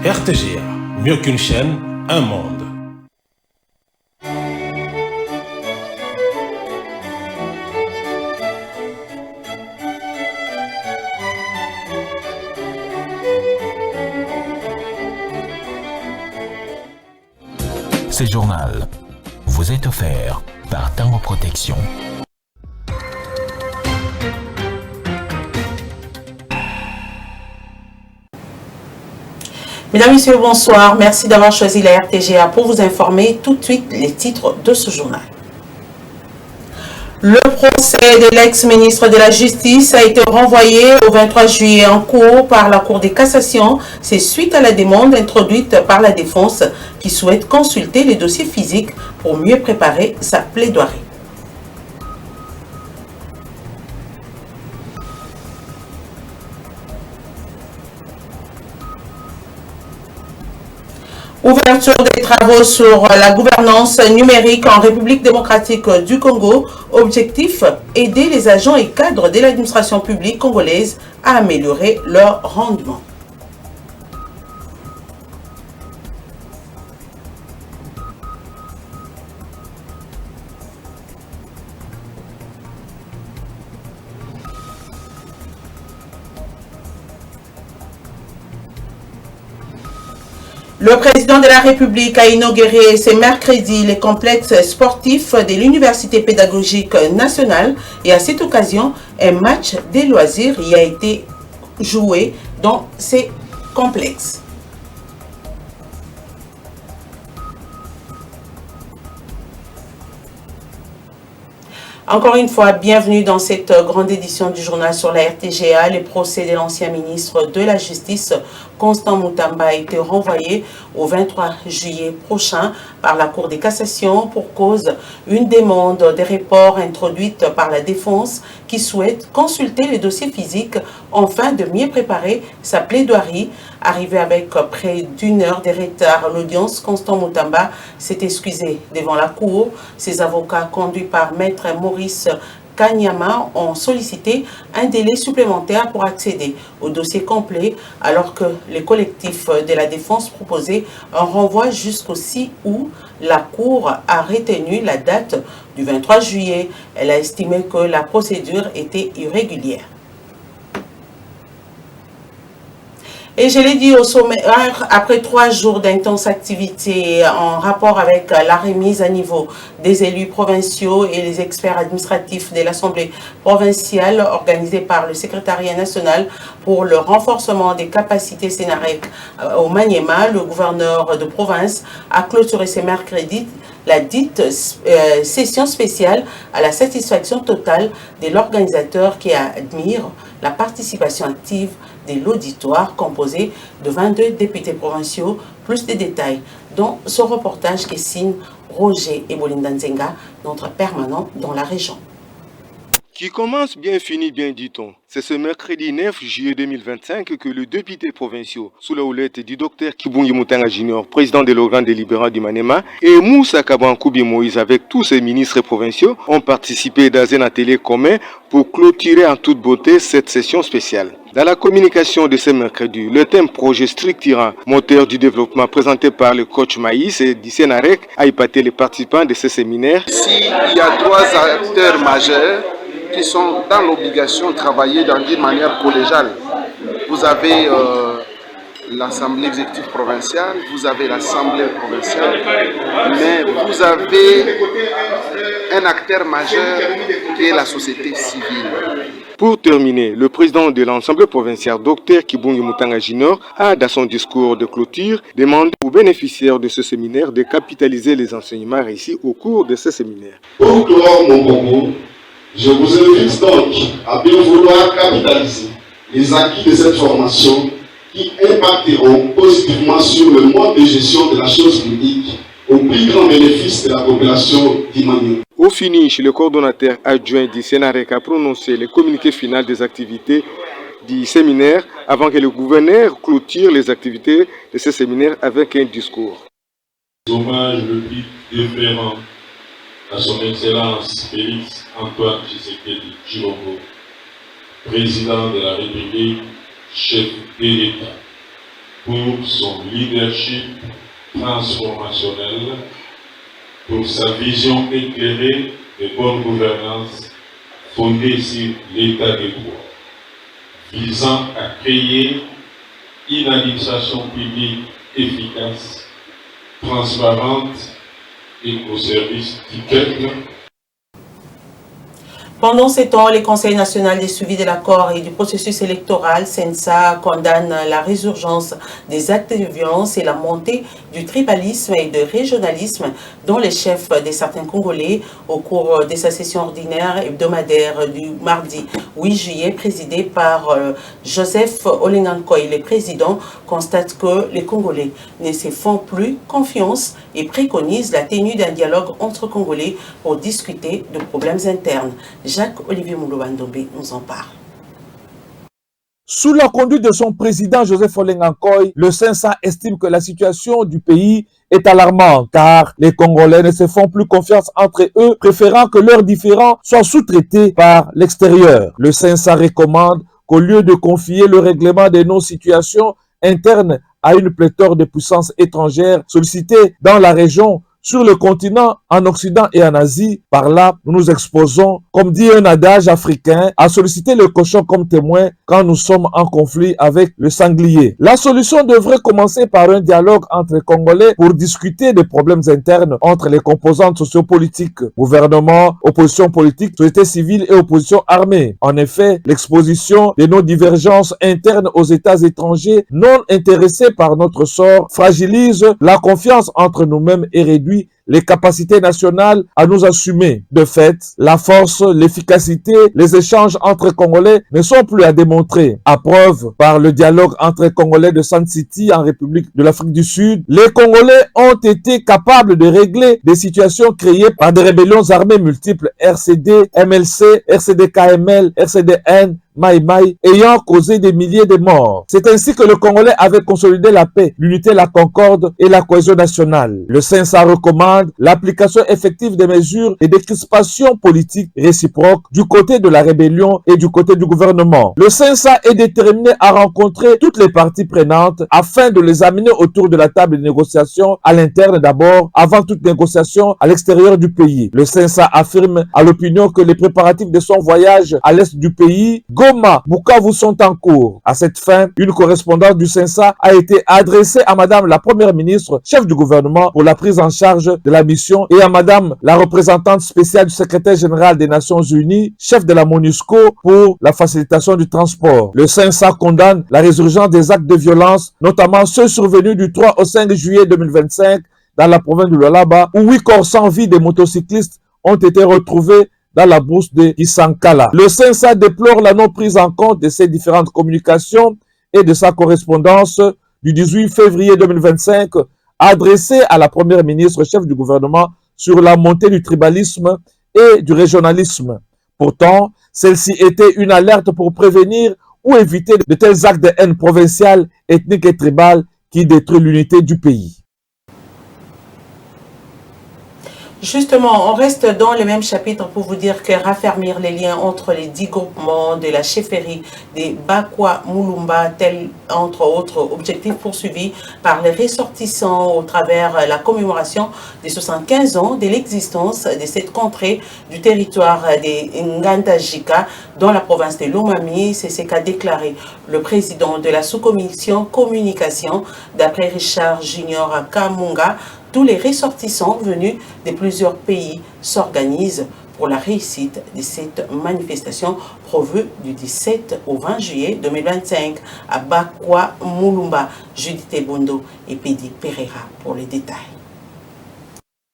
RTGA, mieux qu'une chaîne, un monde. Ce journal vous est offert par Tango Protection. Mesdames, Messieurs, bonsoir. Merci d'avoir choisi la RTGA pour vous informer tout de suite les titres de ce journal. Le procès de l'ex-ministre de la Justice a été renvoyé au 23 juillet en cours par la Cour de cassation. C'est suite à la demande introduite par la défense qui souhaite consulter les dossiers physiques pour mieux préparer sa plaidoirie. Ouverture des travaux sur la gouvernance numérique en République démocratique du Congo. Objectif, aider les agents et cadres de l'administration publique congolaise à améliorer leur rendement. Le président de la République a inauguré ce mercredi les complexes sportifs de l'Université pédagogique nationale et à cette occasion, un match des loisirs y a été joué dans ces complexes. Encore une fois, bienvenue dans cette grande édition du journal sur la RTGA. Le procès de l'ancien ministre de la Justice, Constant Mutamba, a été renvoyé au 23 juillet prochain par la Cour de cassation pour cause une demande de report introduite par la défense qui souhaite consulter les dossiers physiques afin de mieux préparer sa plaidoirie. Arrivé avec près d'une heure de retard, l'audience, Constant Mutamba s'est excusé devant la Cour. Ses avocats, conduits par Maître Maurice Kanyama, ont sollicité un délai supplémentaire pour accéder au dossier complet, alors que les collectifs de la défense proposaient un renvoi jusqu'au 6 août. La Cour a retenu la date du 23 juillet. Elle a estimé que la procédure était irrégulière. Et je l'ai dit au sommaire, après 3 jours d'intenses activités en rapport avec la remise à niveau des élus provinciaux et les experts administratifs de l'Assemblée provinciale organisée par le secrétariat national pour le renforcement des capacités Sénarec au Maniema, le gouverneur de province a clôturé ce mercredi la dite session spéciale à la satisfaction totale de l'organisateur qui admire la participation active de l'auditoire composé de 22 députés provinciaux, plus de détails dans ce reportage qui signe Roger Ebolinda Nzenga, notre permanent dans la région. Qui commence bien finit bien, dit-on. C'est ce mercredi 9 juillet 2025 que les députés provinciaux, sous la houlette du docteur Kibungi Mutanga Junior, président de l'organe délibérant du Maniema, et Moussa Kabankoubi Moïse avec tous ses ministres provinciaux, ont participé dans un atelier commun pour clôturer en toute beauté cette session spéciale. Dans la communication de ce mercredi, le thème projet structurant, moteur du développement présenté par le coach Maïs et du Sénarec a épaté les participants de ce séminaire. Ici, il y a 3 acteurs majeurs qui sont dans l'obligation de travailler d'une manière collégiale. Vous avez l'Assemblée exécutive provinciale, vous avez l'Assemblée provinciale, mais vous avez un acteur majeur qui est la société civile. Pour terminer, le président de l'Assemblée provinciale, Dr Kibungi Mutanga Junior, a, dans son discours de clôture, demandé aux bénéficiaires de ce séminaire de capitaliser les enseignements réussis au cours de ce séminaire. Pour clore mon propos, je vous invite donc à bien vouloir capitaliser les acquis de cette formation qui impacteront positivement sur le mode de gestion de la chose publique au plus grand bénéfice de la population d'Imani. Au finish, le coordonnateur adjoint du Sénarec a prononcé le communiqué final des activités du séminaire avant que le gouverneur clôture les activités de ce séminaire avec un discours. Hommage le plus déférent à son Excellence Félix Antoine Tshisekedi Tshilombo, président de la République, chef de l'État. pour son leadership transformationnel, pour sa vision éclairée de bonne gouvernance fondée sur l'état des droits, visant à créer une administration publique efficace, transparente et au service du peuple. Pendant ces temps, le Conseil national des suivis de l'accord et du processus électoral, CENSA, condamne la résurgence des actes de violence et la montée du tribalisme et du régionalisme dont les chefs de certains Congolais au cours de sa session ordinaire hebdomadaire du mardi 8 juillet présidée par Joseph Olengankoy. Le président constate que les Congolais ne se font plus confiance et préconise la tenue d'un dialogue entre Congolais pour discuter de problèmes internes. Jacques-Olivier Mouloubandombe nous en parle. Sous la conduite de son président Joseph Olengankoy, le CENSA estime que la situation du pays est alarmante car les Congolais ne se font plus confiance entre eux, préférant que leurs différends soient sous-traités par l'extérieur. Le CENSA recommande qu'au lieu de confier le règlement des non-situations internes à une pléthore de puissances étrangères sollicitées dans la région, sur le continent, en Occident et en Asie, par là, nous nous exposons, comme dit un adage africain, à solliciter le cochon comme témoin quand nous sommes en conflit avec le sanglier. La solution devrait commencer par un dialogue entre les Congolais pour discuter des problèmes internes entre les composantes sociopolitiques, gouvernement, opposition politique, société civile et opposition armée. En effet, l'exposition de nos divergences internes aux États étrangers non intéressés par notre sort fragilise la confiance entre nous-mêmes et réduit les capacités nationales à nous assumer. De fait, la force, l'efficacité, les échanges entre Congolais ne sont plus à démontrer. À preuve par le dialogue entre Congolais de Sun City en République de l'Afrique du Sud, les Congolais ont été capables de régler des situations créées par des rébellions armées multiples RCD, MLC, RCD-KML, RCD-N, Maï-Maï, ayant causé des milliers de morts. C'est ainsi que le Congolais avait consolidé la paix, l'unité, la concorde et la cohésion nationale. Le CENSA recommande l'application effective des mesures et des crispations politiques réciproques du côté de la rébellion et du côté du gouvernement. Le CENSA est déterminé à rencontrer toutes les parties prenantes afin de les amener autour de la table de négociation à l'interne d'abord, avant toute négociation à l'extérieur du pays. Le CENSA affirme à l'opinion que les préparatifs de son voyage à l'est du pays, Goma, Bukavu sont en cours. À cette fin, une correspondance du CENSA a été adressée à Madame la Première ministre, chef du gouvernement, pour la prise en charge de la mission, et à Madame la représentante spéciale du secrétaire général des Nations Unies, chef de la MONUSCO, pour la facilitation du transport. Le CENSA condamne la résurgence des actes de violence, notamment ceux survenus du 3 au 5 juillet 2025 dans la province de Lualaba, où 8 corps sans vie des motocyclistes ont été retrouvés dans la brousse de Kisankala. Le CENSA déplore la non prise en compte de ces différentes communications et de sa correspondance du 18 février 2025 adressée à la Première ministre, chef du gouvernement, sur la montée du tribalisme et du régionalisme. Pourtant, celle-ci était une alerte pour prévenir ou éviter de tels actes de haine provinciale, ethnique et tribale qui détruisent l'unité du pays. Justement, on reste dans le même chapitre pour vous dire que raffermir les liens entre les 10 groupements de la chefferie des Bakwa Mulumba, tel entre autres objectifs poursuivis par les ressortissants au travers la commémoration des 75 ans de l'existence de cette contrée du territoire des Ngandajika dans la province de Lomami. C'est ce qu'a déclaré le président de la sous-commission communication. D'après Richard Junior Kamunga, tous les ressortissants venus de plusieurs pays s'organisent pour la réussite de cette manifestation prévue du 17 au 20 juillet 2025 à Bakwa Mulumba. Judith Bondo et Pedi Pereira pour les détails.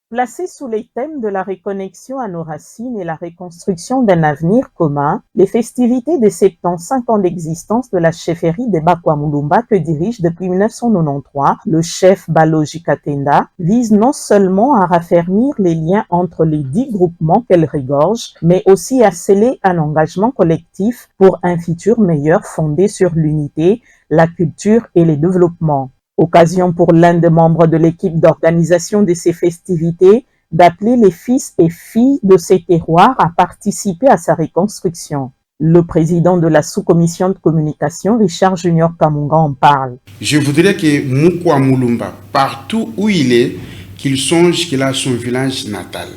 Placés sous les thèmes de la reconnexion à nos racines et la reconstruction d'un avenir commun, les festivités des 75 ans d'existence de la chefferie des Bakwa Mulumba que dirige depuis 1993 le chef Baloji Katenda visent non seulement à raffermir les liens entre les 10 groupements qu'elle regorge, mais aussi à sceller un engagement collectif pour un futur meilleur fondé sur l'unité, la culture et le développement. Occasion pour l'un des membres de l'équipe d'organisation de ces festivités d'appeler les fils et filles de ces terroirs à participer à sa reconstruction. Le président de la sous-commission de communication, Richard Junior Kamunga, en parle. Je voudrais que Mukwa Mulumba, partout où il est, qu'il songe qu'il a son village natal.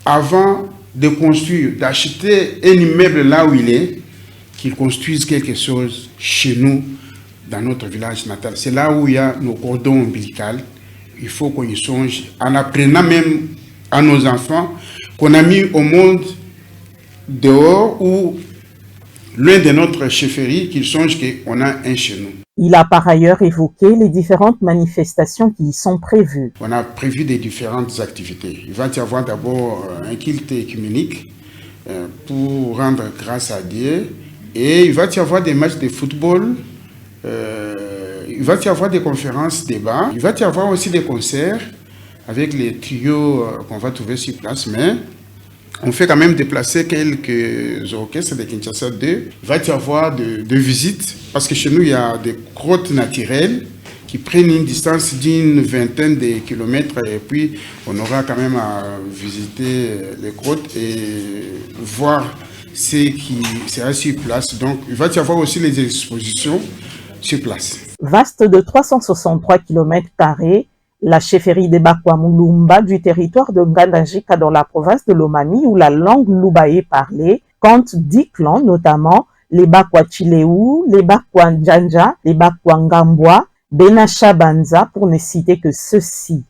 Avant de construire, d'acheter un immeuble là où il est, qu'il construise quelque chose chez nous, dans notre village natal. C'est là où il y a nos cordons ombilicaux. Il faut qu'on y songe, en apprenant même à nos enfants qu'on a mis au monde dehors ou loin de notre chefferie, qu'ils songent qu'on a un chez nous. Il a par ailleurs évoqué les différentes manifestations qui y sont prévues. On a prévu des différentes activités. Il va y avoir d'abord un culte écuménique pour rendre grâce à Dieu. Et il va y avoir des matchs de football. Il va y avoir des conférences, débats. Il va y avoir aussi des concerts avec les trios qu'on va trouver sur place. Mais on fait quand même déplacer quelques orchestres de Kinshasa 2. Il va y avoir de visites, parce que chez nous, il y a des grottes naturelles qui prennent une distance d'une vingtaine de kilomètres. Et puis, on aura quand même à visiter les grottes et voir ce qui sera sur place. Donc, il va y avoir aussi les expositions sur place. Vaste de 363 km², la chefferie des Bakwa Mulumba du territoire de Ngandajika dans la province de Lomami, où la langue Luba est parlée, compte 10 clans, notamment les Bakwa Chileu, les Bakwa Njanja, les Bakwa Ngambwa, Benacha Banza, pour ne citer que ceux-ci.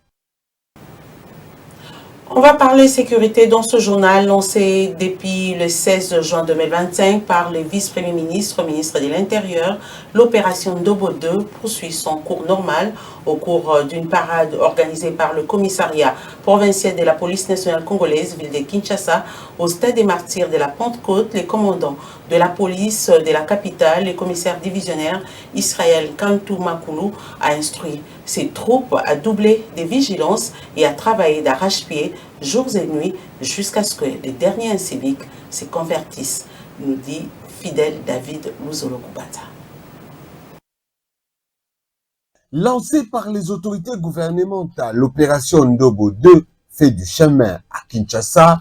On va parler sécurité dans ce journal lancé depuis le 16 juin 2025 par le vice-premier ministre, ministre de l'Intérieur. L'opération Ndobo 2 poursuit son cours normal au cours d'une parade organisée par le commissariat provincial de la police nationale congolaise, ville de Kinshasa, au stade des martyrs de la Pentecôte. Les commandants de la police de la capitale, le commissaire divisionnaire Israël Kantou Makoulou, a instruit ses troupes à doubler des vigilances et à travailler d'arrache-pied jours et nuits jusqu'à ce que les derniers civiques se convertissent, nous dit fidèle David Luzolo Kubata. Lancée par les autorités gouvernementales, l'opération Ndobo 2 fait du chemin à Kinshasa.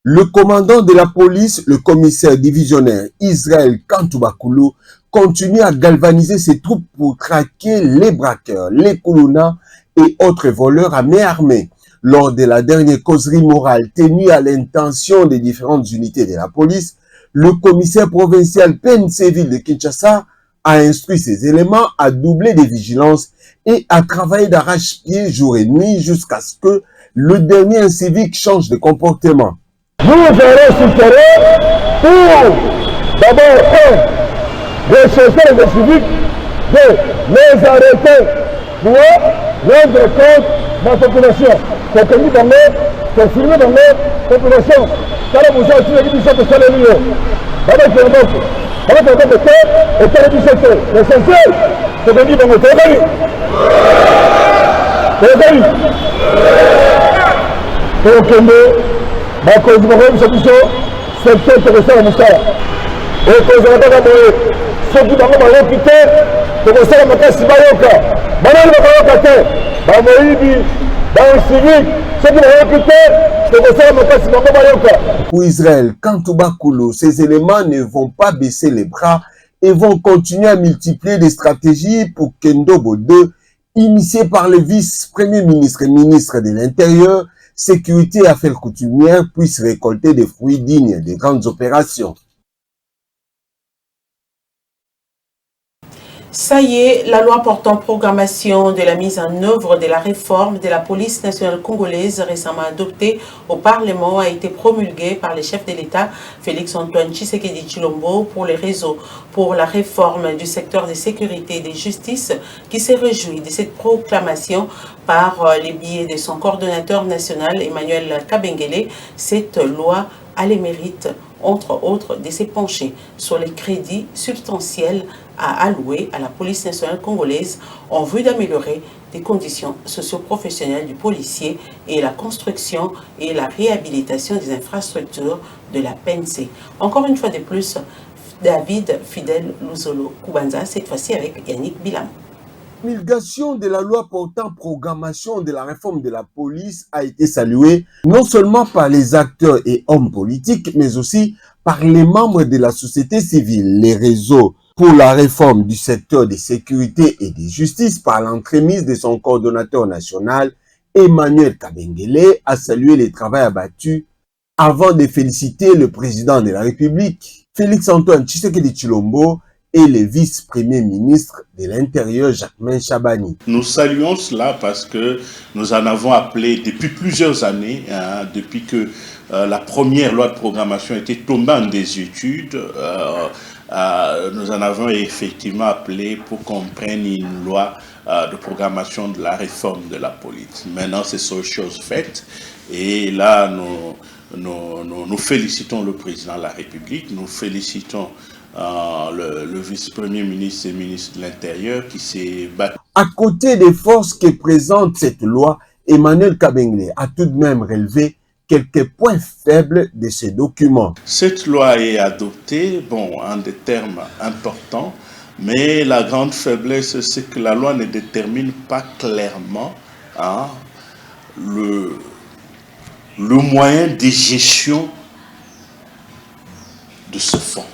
Le commandant de la police, le commissaire divisionnaire Israël Kantou Makoulou, continue à galvaniser ses troupes pour traquer les braqueurs, les koulouna et autres voleurs à main armée. Lors de la dernière causerie morale tenue à l'intention des différentes unités de la police, le commissaire provincial PNC-Ville de Kinshasa a instruit ses éléments à doubler des vigilances et à travailler d'arrache-pied jour et nuit jusqu'à ce que le dernier civique change de comportement. Nous allons sur terrain pour d'abord rechercher les civiques, les arrêter pour rendre compte de la population. Pour que nous pour filmer dans la population. Car vous avez dit que c'est le lieu. Avec le monde, avec le monde et télévision. L'essentiel, c'est de dire dans le terrain. Pour que nous, ma cause de mon solution, c'est intéressant à Moussa. Et que vous avez pas moyen. Ceux qui n'ont pas réputé, pour que ça me casse Bayoka. Banane Bayoka, Bamoïbi, dans le civique, ceux qui n'ont réputé, pour que ça me casse Bayoka. Pour Israël, Kantou Makoulou, ces éléments ne vont pas baisser les bras et vont continuer à multiplier des stratégies pour que Ndobo 2, initié par le vice-premier ministre et ministre de l'Intérieur, sécurité et affaires coutumières, puisse récolter des fruits dignes des grandes opérations. Ça y est, la loi portant programmation de la mise en œuvre de la réforme de la police nationale congolaise récemment adoptée au Parlement a été promulguée par le chef de l'État, Félix-Antoine Tshisekedi Tshilombo, pour les réseaux pour la réforme du secteur de sécurité et de justice, qui s'est réjoui de cette proclamation par les biais de son coordonnateur national, Emmanuel Kabengele. Cette loi a le mérite, entre autres, de se pencher sur les crédits substantiels à allouer à la police nationale congolaise en vue d'améliorer les conditions socio-professionnelles du policier et la construction et la réhabilitation des infrastructures de la PNC. Encore une fois de plus, David Fidèle Luzolo Kubanza, cette fois-ci avec Yannick Bilam. La promulgation de la loi portant programmation de la réforme de la police a été saluée non seulement par les acteurs et hommes politiques, mais aussi par les membres de la société civile, les réseaux pour la réforme du secteur de sécurité et de justice par l'entremise de son coordonnateur national, Emmanuel Kabengele, a salué les travaux abattus avant de féliciter le président de la République, Félix-Antoine Tshisekedi Tshilombo, et le vice-premier ministre de l'Intérieur, Jacquemain Chabani. Nous saluons cela parce que nous en avons appelé depuis plusieurs années, depuis que la première loi de programmation était tombée en désuétude. Nous en avons effectivement appelé pour qu'on prenne une loi de programmation de la réforme de la police. Maintenant, c'est chose faite. Et là, nous félicitons le président de la République, nous félicitons le vice-premier ministre et ministre de l'Intérieur qui s'est battu. À côté des forces que présente cette loi, Emmanuel Kabengele a tout de même relevé quelques points faibles de ce document. Cette loi est adoptée, en des termes importants, mais la grande faiblesse, c'est que la loi ne détermine pas clairement le moyen de gestion de ce fonds.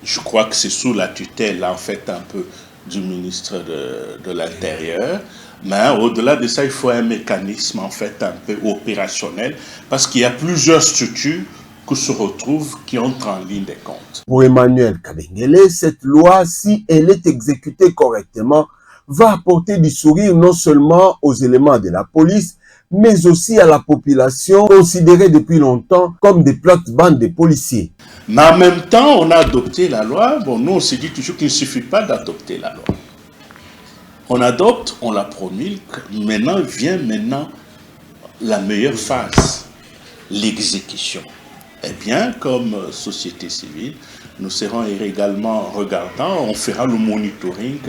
Je crois que c'est sous la tutelle, en fait, un peu du ministre de l'Intérieur. Mais au-delà de ça, il faut un mécanisme, en fait, un peu opérationnel, parce qu'il y a plusieurs structures qui se retrouvent, qui entrent en ligne des comptes. Pour Emmanuel Kabengele, cette loi, si elle est exécutée correctement, va apporter du sourire non seulement aux éléments de la police, mais aussi à la population considérée depuis longtemps comme des plates-bandes de policiers. Mais en même temps, on a adopté la loi. Nous, on se dit toujours qu'il ne suffit pas d'adopter la loi. On adopte, on la promulgue. Maintenant vient la meilleure phase, l'exécution. Eh bien, comme société civile, nous serons également regardants, on fera le monitoring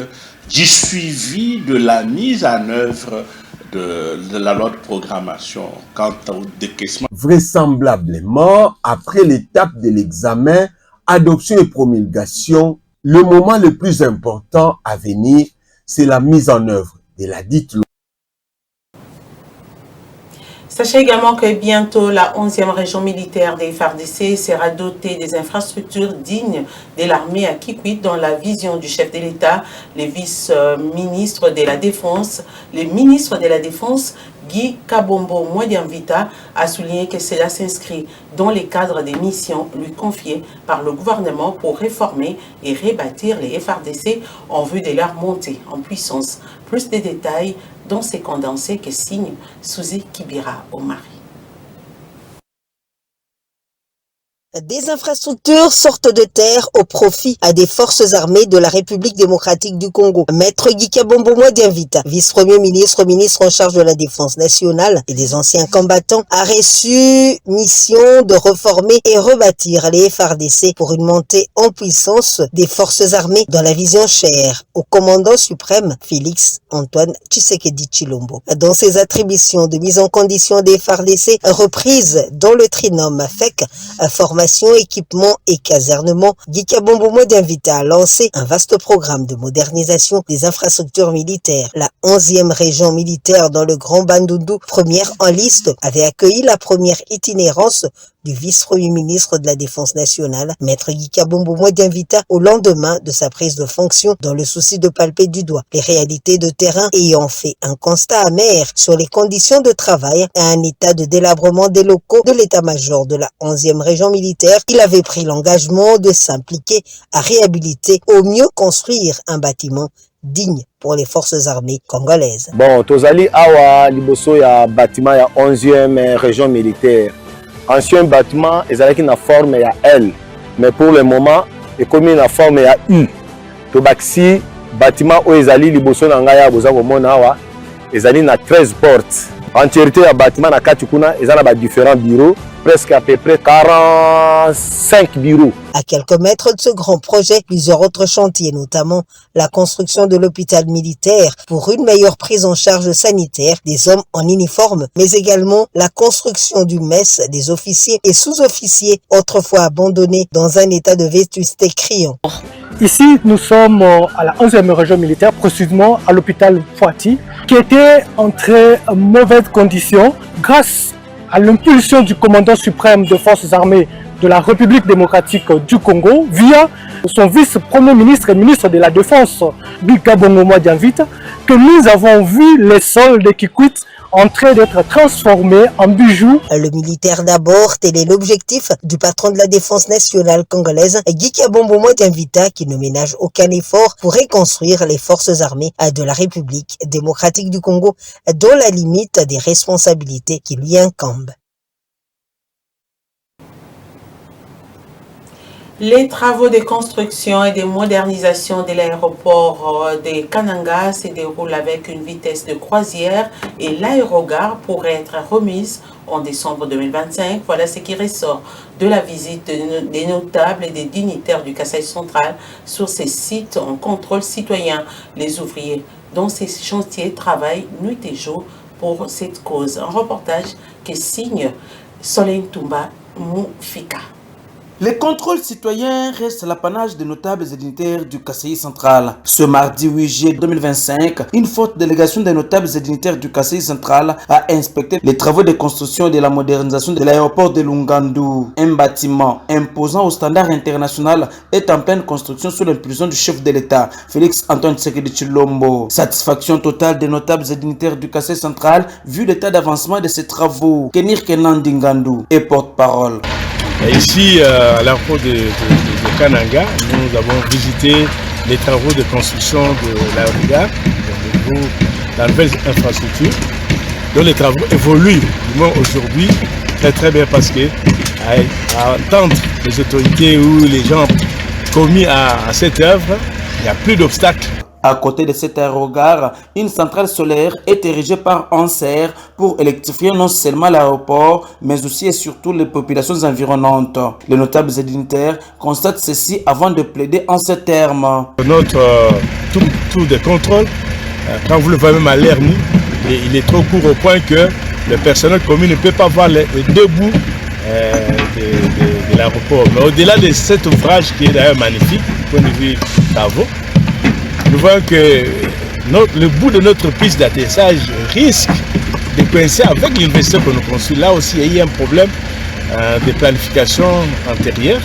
du suivi de la mise en œuvre de la loi de programmation quant au décaissement. Vraisemblablement, après l'étape de l'examen, adoption et promulgation, le moment le plus important à venir, c'est la mise en œuvre de la dite loi. Sachez également que bientôt, la 11e région militaire des FARDC sera dotée des infrastructures dignes de l'armée à Kikwit dans la vision du chef de l'État, les vice-ministres de la Défense. Le ministre de la Défense, Guy Kabombo Modianvita, a souligné que cela s'inscrit dans les cadres des missions lui confiées par le gouvernement pour réformer et rebâtir les FARDC en vue de leur montée en puissance. Plus de détails dans ces condensés que signe Suzy Kibira Omari. Des infrastructures sortent de terre au profit à des forces armées de la République démocratique du Congo. Maître Guy Kabombo Modianvita, vice-premier ministre, ministre en charge de la défense nationale et des anciens combattants, a reçu mission de reformer et rebâtir les FARDC pour une montée en puissance des forces armées dans la vision chère au commandant suprême Félix-Antoine Tshisekedi Tshilombo. Dans ses attributions de mise en condition des FARDC reprises dans le trinôme FEC, formation, équipement et casernement, Guy Kabombo Modianvita a lancé un vaste programme de modernisation des infrastructures militaires. La 11e région militaire dans le Grand Bandundu, première en liste, avait accueilli la première itinérance du vice-premier ministre de la Défense nationale, Maître Guy Kabombo Modianvita, au lendemain de sa prise de fonction, dans le souci de palper du doigt les réalités de terrain, ayant fait un constat amer sur les conditions de travail et un état de délabrement des locaux de l'état-major de la 11e région militaire. Il avait pris l'engagement de s'impliquer à réhabiliter, au mieux construire un bâtiment digne pour les forces armées congolaises. Bon, tozali awa liboso ya bâtiment ya 11e région militaire. Ancien bâtiment, ils avaient une forme à L, mais pour le moment, ils ont mis une forme à U. Tobaxi, bâtiment où ils allaient liboso nangaya boza komonawa, ils allaient na 13 portes. Entièreté ya bâtiment na katukuna, ils ont différents bureaux, presque à peu près 45 bureaux. À quelques mètres de ce grand projet, plusieurs autres chantiers, notamment la construction de l'hôpital militaire pour une meilleure prise en charge sanitaire des hommes en uniforme, mais également la construction du mess des officiers et sous-officiers autrefois abandonnés dans un état de vétusté criant. Ici, nous sommes à la 11e région militaire, précisément à l'hôpital Poitiers, qui était en très mauvaises conditions grâce à l'impulsion du commandant suprême des forces armées, de la République démocratique du Congo via son vice-premier ministre et ministre de la Défense, Bika Bongo Dianvita, que nous avons vu les sols de Kikwit en train d'être transformés en bijoux. Le militaire d'abord, tel est l'objectif du patron de la défense nationale congolaise, Guy Bombomo Dianvita, qui ne ménage aucun effort pour reconstruire les forces armées de la République démocratique du Congo, dans la limite des responsabilités qui lui incombent. Les travaux de construction et de modernisation de l'aéroport de Kananga se déroulent avec une vitesse de croisière et l'aérogare pourrait être remise en décembre 2025. Voilà ce qui ressort de la visite des notables et des dignitaires du Kasaï central sur ces sites en contrôle citoyen. Les ouvriers dans ces chantiers travaillent nuit et jour pour cette cause. Un reportage que signe Solène Toumba Moufika. Les contrôles citoyens restent l'apanage des notables et dignitaires du Kasaï central. Ce mardi 8 juillet 2025, une forte délégation des notables et dignitaires du Kasaï central a inspecté les travaux de construction et de la modernisation de l'aéroport de Lungandu. Un bâtiment imposant au standard international est en pleine construction sous l'impulsion du chef de l'État, Félix Antoine Tshisekedi Tshilombo. Satisfaction totale des notables et dignitaires du Kasaï central vu l'état d'avancement de ces travaux. Kenir Kenan Dingandu est porte-parole. Ici, à l'aéroport de Kananga, nous avons visité les travaux de construction de l'aérogare, la nouvelle infrastructure, dont les travaux évoluent, du moins aujourd'hui, très bien parce que à entendre les autorités ou les gens commis à cette œuvre, il n'y a plus d'obstacles. À côté de cet aérogare, une centrale solaire est érigée par Anser pour électrifier non seulement l'aéroport, mais aussi et surtout les populations environnantes. Les notables et dignitaires constatent ceci avant de plaider en ces termes. Notre tour de contrôle, quand vous le voyez même à l'ERMI, il est trop court au point que le personnel commun ne peut pas voir les deux bouts de l'aéroport. Mais au-delà de cet ouvrage qui est d'ailleurs magnifique, du point de vue travaux, nous voyons que le bout de notre piste d'atterrissage risque de coincer avec l'université que nous construisons. Là aussi, il y a eu un problème de planification antérieure.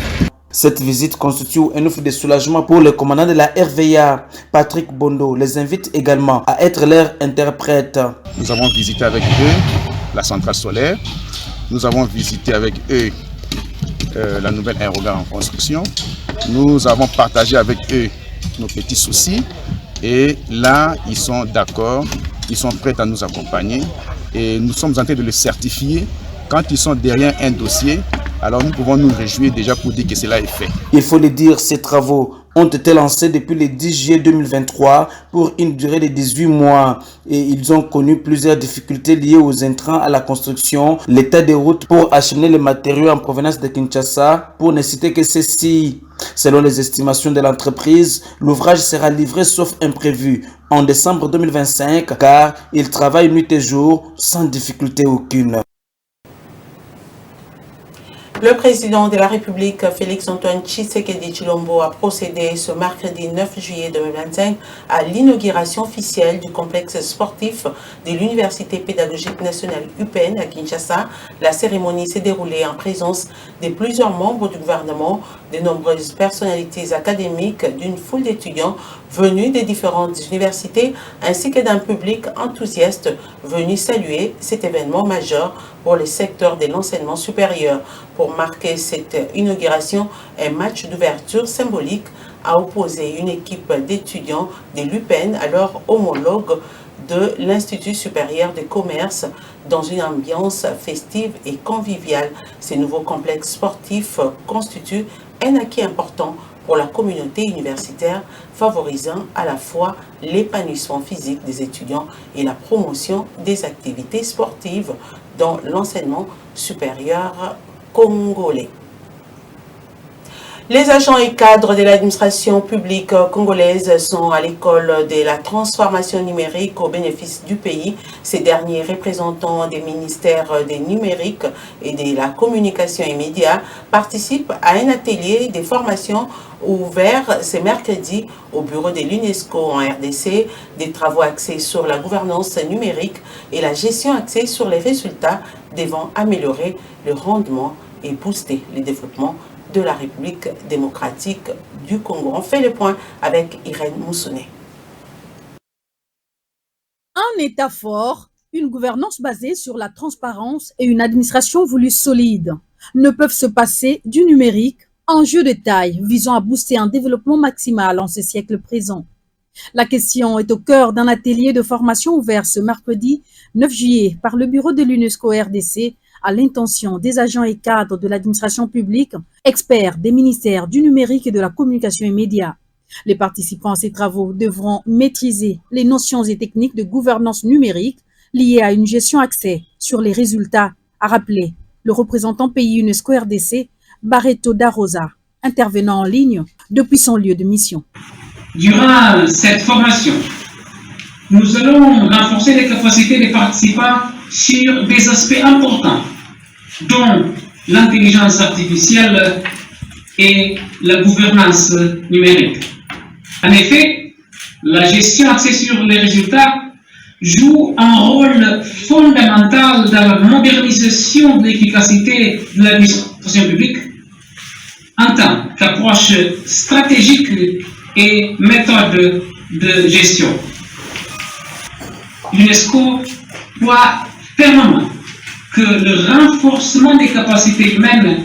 Cette visite constitue un offre de soulagement pour le commandant de la RVA, Patrick Bondo. Les invite également à être leur interprète. Nous avons visité avec eux la centrale solaire. Nous avons visité avec eux la nouvelle aérogare en construction. Nous avons partagé avec eux nos petits soucis et là ils sont d'accord, ils sont prêts à nous accompagner et nous sommes en train de le certifier. Quand ils sont derrière un dossier, alors nous pouvons nous réjouir déjà pour dire que cela est fait. Il faut le dire, ces travaux ont été lancés depuis le 10 juillet 2023 pour une durée de 18 mois et ils ont connu plusieurs difficultés liées aux intrants à la construction, l'état des routes pour acheminer les matériaux en provenance de Kinshasa, pour ne citer que ceci. Selon les estimations de l'entreprise, l'ouvrage sera livré sauf imprévu en décembre 2025 car il travaille nuit et jour sans difficulté aucune. Le président de la République, Félix Antoine Tshisekedi Tshilombo, a procédé ce mercredi 9 juillet 2025 à l'inauguration officielle du complexe sportif de l'Université pédagogique nationale UPN à Kinshasa. La cérémonie s'est déroulée en présence de plusieurs membres du gouvernement, de nombreuses personnalités académiques, d'une foule d'étudiants venus des différentes universités, ainsi que d'un public enthousiaste venu saluer cet événement majeur pour le secteur de l'enseignement supérieur. Pour marquer cette inauguration, un match d'ouverture symbolique a opposé une équipe d'étudiants de l'UPN à leur homologue de l'Institut supérieur de commerce dans une ambiance festive et conviviale. Ces nouveaux complexes sportifs constituent un acquis important pour la communauté universitaire, favorisant à la fois l'épanouissement physique des étudiants et la promotion des activités sportives dans l'enseignement supérieur congolais. Les agents et cadres de l'administration publique congolaise sont à l'école de la transformation numérique au bénéfice du pays. Ces derniers représentants des ministères des numériques et de la communication et médias participent à un atelier de formation ouvert ce mercredi au bureau de l'UNESCO en RDC, des travaux axés sur la gouvernance numérique et la gestion axée sur les résultats devant améliorer le rendement et booster le développement de la République démocratique du Congo. On fait le point avec Irène Moussouné. Un État fort, une gouvernance basée sur la transparence et une administration voulue solide ne peuvent se passer du numérique, enjeu de taille visant à booster un développement maximal en ce siècle présent. La question est au cœur d'un atelier de formation ouvert ce mercredi 9 juillet par le bureau de l'UNESCO RDC à l'intention des agents et cadres de l'administration publique, experts des ministères du numérique et de la communication et médias. Les participants à ces travaux devront maîtriser les notions et techniques de gouvernance numérique liées à une gestion axée sur les résultats, a rappelé le représentant pays UNESCO RDC, Barreto da Rosa, intervenant en ligne depuis son lieu de mission. Durant cette formation, nous allons renforcer les capacités des participants sur des aspects importants, dont l'intelligence artificielle et la gouvernance numérique. En effet, la gestion axée sur les résultats joue un rôle fondamental dans la modernisation de l'efficacité de l'administration publique en tant qu'approche stratégique et méthode de gestion. L'UNESCO croit fermement que le renforcement des capacités humaines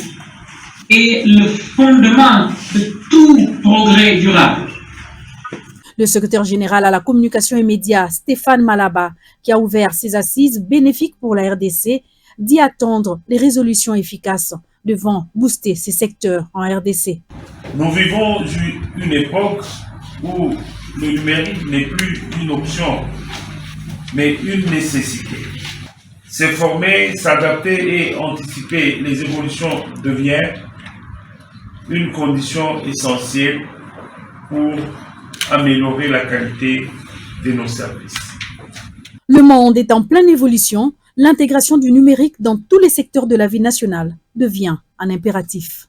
est le fondement de tout progrès durable. Le secrétaire général à la communication et médias, Stéphane Malaba, qui a ouvert ces assises bénéfiques pour la RDC, dit attendre les résolutions efficaces devant booster ces secteurs en RDC. Nous vivons une époque où le numérique n'est plus une option, mais une nécessité. Se former, s'adapter et anticiper les évolutions devient une condition essentielle pour améliorer la qualité de nos services. Le monde est en pleine évolution. L'intégration du numérique dans tous les secteurs de la vie nationale devient un impératif.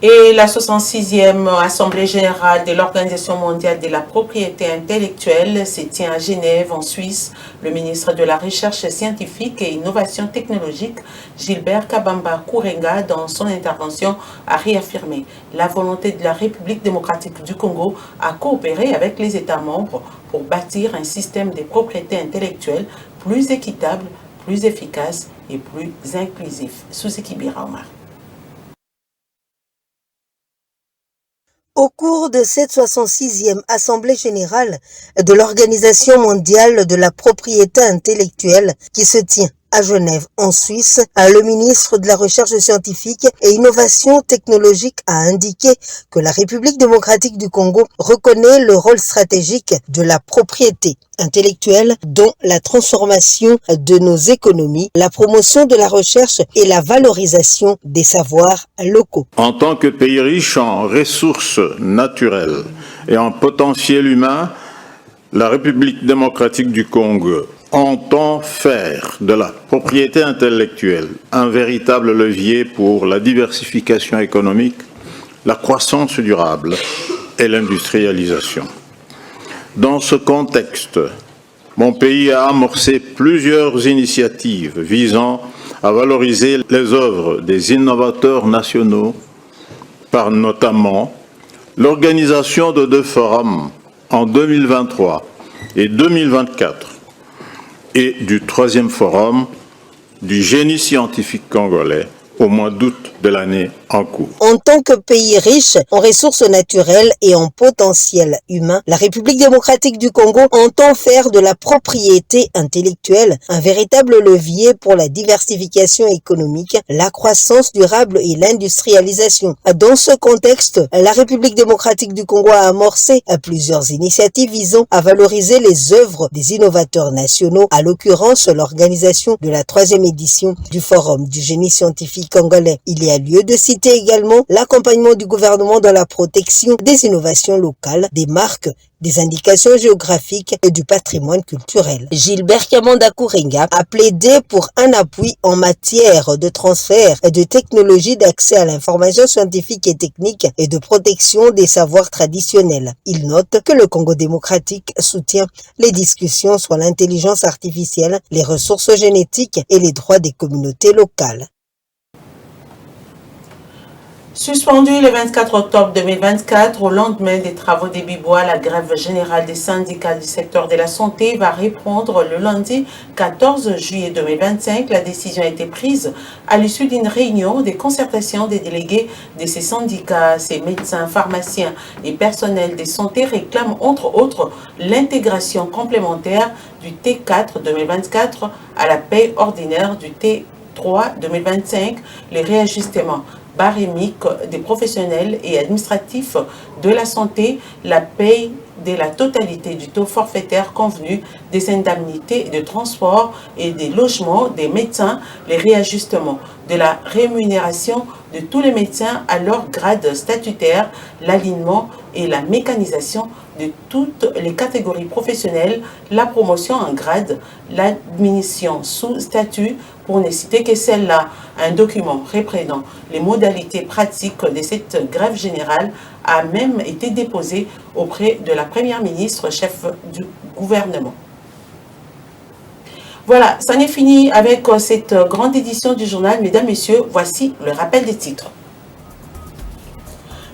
Et la 66e Assemblée générale de l'Organisation mondiale de la propriété intellectuelle se tient à Genève, en Suisse. Le ministre de la Recherche scientifique et Innovation technologique, Gilbert Kabamba Kourenga, dans son intervention, a réaffirmé la volonté de la République démocratique du Congo à coopérer avec les États membres pour bâtir un système de propriété intellectuelle plus équitable, plus efficace et plus inclusif. Souseki Biraomar. Au cours de cette 66e Assemblée générale de l'Organisation mondiale de la propriété intellectuelle qui se tient à Genève, en Suisse, le ministre de la Recherche scientifique et Innovation technologique a indiqué que la République démocratique du Congo reconnaît le rôle stratégique de la propriété intellectuelle dans la transformation de nos économies, la promotion de la recherche et la valorisation des savoirs locaux. En tant que pays riche en ressources naturelles et en potentiel humain, la République démocratique du Congo entend faire de la propriété intellectuelle un véritable levier pour la diversification économique, la croissance durable et l'industrialisation. Dans ce contexte, mon pays a amorcé plusieurs initiatives visant à valoriser les œuvres des innovateurs nationaux par notamment l'organisation de 2 forums en 2023 et 2024 et du 3e forum du génie scientifique congolais au mois d'août de l'année en cours. En tant que pays riche en ressources naturelles et en potentiel humain, la République démocratique du Congo entend faire de la propriété intellectuelle un véritable levier pour la diversification économique, la croissance durable et l'industrialisation. Dans ce contexte, la République démocratique du Congo a amorcé plusieurs initiatives visant à valoriser les œuvres des innovateurs nationaux, à l'occurrence l'organisation de la 3e édition du Forum du génie scientifique congolais. Il y a lieu de citer citer également l'accompagnement du gouvernement dans la protection des innovations locales, des marques, des indications géographiques et du patrimoine culturel. Gilbert Kamanda Kourenga a plaidé pour un appui en matière de transfert et de technologie d'accès à l'information scientifique et technique et de protection des savoirs traditionnels. Il note que le Congo démocratique soutient les discussions sur l'intelligence artificielle, les ressources génétiques et les droits des communautés locales. Suspendu le 24 octobre 2024, au lendemain des travaux des Bibois, la grève générale des syndicats du secteur de la santé va reprendre le lundi 14 juillet 2025. La décision a été prise à l'issue d'une réunion des concertations des délégués de ces syndicats. Ces médecins, pharmaciens et personnels de santé réclament entre autres l'intégration complémentaire du T4 2024 à la paie ordinaire du T3 2025, les réajustements barémique des professionnels et administratifs de la santé, la paie de la totalité du taux forfaitaire convenu, des indemnités de transport et des logements des médecins, les réajustements de la rémunération de tous les médecins à leur grade statutaire, l'alignement et la mécanisation de toutes les catégories professionnelles, la promotion en grade, l'admission sous statut, pour ne citer que celle-là. Un document reprenant les modalités pratiques de cette grève générale a même été déposé auprès de la Première ministre, chef du gouvernement. Voilà, ça n'est fini avec cette grande édition du journal. Mesdames, Messieurs, voici le rappel des titres.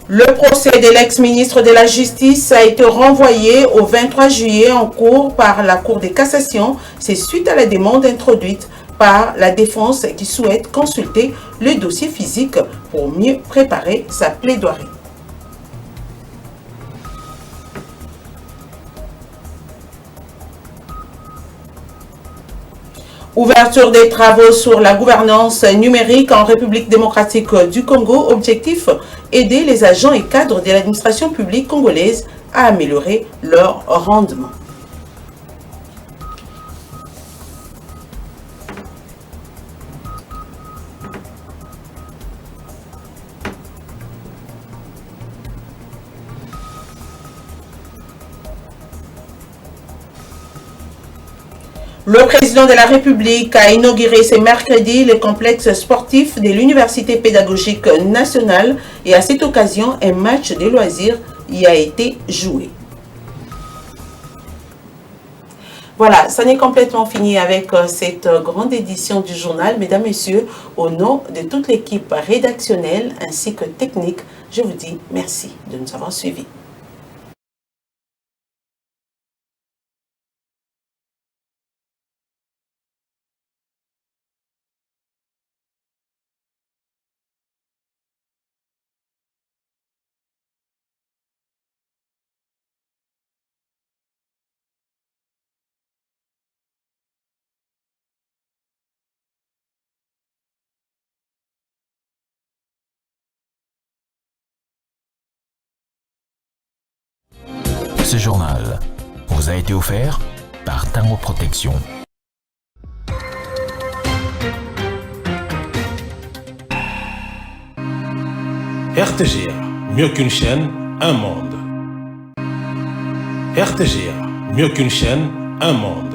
Le procès de l'ex-ministre de la Justice a été renvoyé au 23 juillet en cours par la Cour de cassation. C'est suite à la demande introduite par la défense qui souhaite consulter le dossier physique pour mieux préparer sa plaidoirie. Ouverture des travaux sur la gouvernance numérique en République démocratique du Congo. Objectif, aider les agents et cadres de l'administration publique congolaise à améliorer leur rendement. Le président de la République a inauguré ce mercredi le complexe sportif de l'Université pédagogique nationale et à cette occasion, un match de loisirs y a été joué. Voilà, ça n'est complètement fini avec cette grande édition du journal. Mesdames, Messieurs, au nom de toute l'équipe rédactionnelle ainsi que technique, je vous dis merci de nous avoir suivis. Ce journal vous a été offert par Tango Protection. RTGA, mieux qu'une chaîne, un monde. RTGA, mieux qu'une chaîne, un monde.